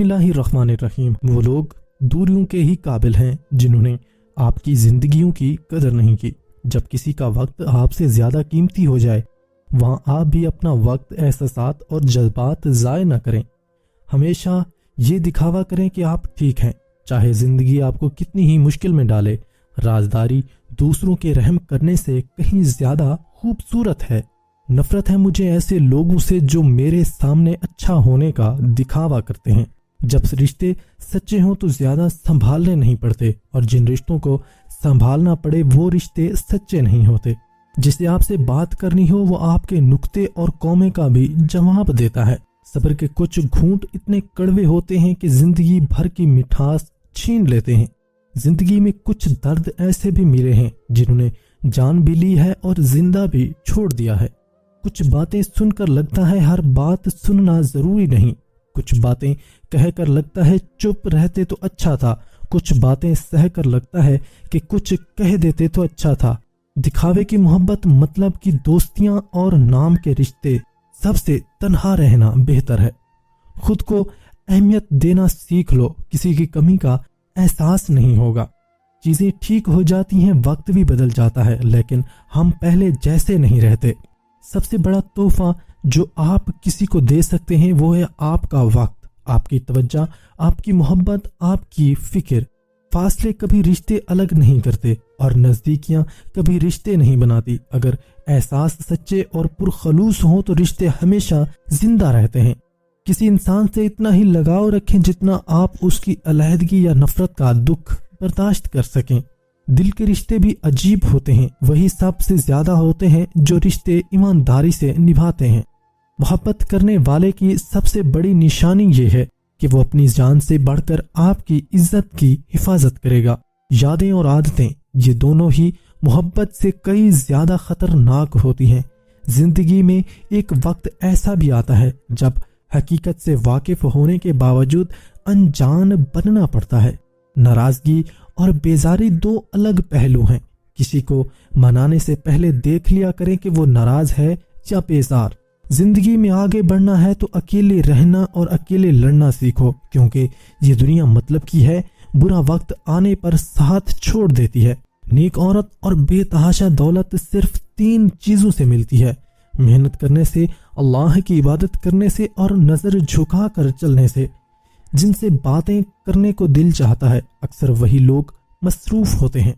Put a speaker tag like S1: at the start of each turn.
S1: بسم اللہ الرحمن الرحیم۔ وہ لوگ دوریوں کے ہی قابل ہیں جنہوں نے آپ کی زندگیوں کی قدر نہیں کی۔ جب کسی کا وقت آپ سے زیادہ قیمتی ہو جائے وہاں آپ بھی اپنا وقت، احساسات اور جذبات ضائع نہ کریں۔ ہمیشہ یہ دکھاوا کریں کہ آپ ٹھیک ہیں، چاہے زندگی آپ کو کتنی ہی مشکل میں ڈالے۔ رازداری دوسروں کے رحم کرنے سے کہیں زیادہ خوبصورت ہے۔ نفرت ہے مجھے ایسے لوگوں سے جو میرے سامنے اچھا ہونے کا دکھاوا کرتے ہیں۔ جب رشتے سچے ہوں تو زیادہ سنبھالنے نہیں پڑتے، اور جن رشتوں کو سنبھالنا پڑے وہ رشتے سچے نہیں ہوتے۔ جسے آپ سے بات کرنی ہو وہ آپ کے نکتے اور قومے کا بھی جواب دیتا ہے۔ صبر کے کچھ گھونٹ اتنے کڑوے ہوتے ہیں کہ زندگی بھر کی مٹھاس چھین لیتے ہیں۔ زندگی میں کچھ درد ایسے بھی ملے ہیں جنہوں نے جان بھی لی ہے اور زندہ بھی چھوڑ دیا ہے۔ کچھ باتیں سن کر لگتا ہے ہر بات سننا ضروری نہیں۔ کچھ باتیں کہہ کر لگتا ہے چپ رہتے تو اچھا تھا۔ کچھ باتیں سہ کر لگتا ہے کہ کچھ کہہ دیتے تو اچھا تھا۔ دکھاوے کی محبت، مطلب کی دوستیاں اور نام کے رشتے، سب سے تنہا رہنا بہتر ہے۔ خود کو اہمیت دینا سیکھ لو، کسی کی کمی کا احساس نہیں ہوگا۔ چیزیں ٹھیک ہو جاتی ہیں، وقت بھی بدل جاتا ہے، لیکن ہم پہلے جیسے نہیں رہتے۔ سب سے بڑا تحفہ جو آپ کسی کو دے سکتے ہیں وہ ہے آپ کا وقت، آپ کی توجہ، آپ کی محبت، آپ کی فکر۔ فاصلے کبھی رشتے الگ نہیں کرتے اور نزدیکیاں کبھی رشتے نہیں بناتی۔ اگر احساس سچے اور پرخلوص ہوں تو رشتے ہمیشہ زندہ رہتے ہیں۔ کسی انسان سے اتنا ہی لگاؤ رکھیں جتنا آپ اس کی علیحدگی یا نفرت کا دکھ برداشت کر سکیں۔ دل کے رشتے بھی عجیب ہوتے ہیں، وہی سب سے زیادہ ہوتے ہیں جو رشتے ایمانداری سے نبھاتے ہیں۔ محبت کرنے والے کی سب سے بڑی نشانی یہ ہے کہ وہ اپنی جان سے بڑھ کر آپ کی عزت کی حفاظت کرے گا۔ یادیں اور عادتیں، یہ دونوں ہی محبت سے کئی زیادہ خطرناک ہوتی ہیں۔ زندگی میں ایک وقت ایسا بھی آتا ہے جب حقیقت سے واقف ہونے کے باوجود انجان بننا پڑتا ہے۔ ناراضگی اور بیزاری دو الگ پہلو ہیں۔ کسی کو منانے سے پہلے دیکھ لیا کریں کہ وہ ناراض ہے یا بیزار۔ زندگی میں آگے بڑھنا ہے تو اکیلے رہنا اور اکیلے لڑنا سیکھو، کیونکہ یہ دنیا مطلب کی ہے، برا وقت آنے پر ساتھ چھوڑ دیتی ہے۔ نیک عورت اور بے تحاشا دولت صرف 3 چیزوں سے ملتی ہے: محنت کرنے سے، اللہ کی عبادت کرنے سے اور نظر جھکا کر چلنے سے۔ جن سے باتیں کرنے کو دل چاہتا ہے اکثر وہی لوگ مصروف ہوتے ہیں۔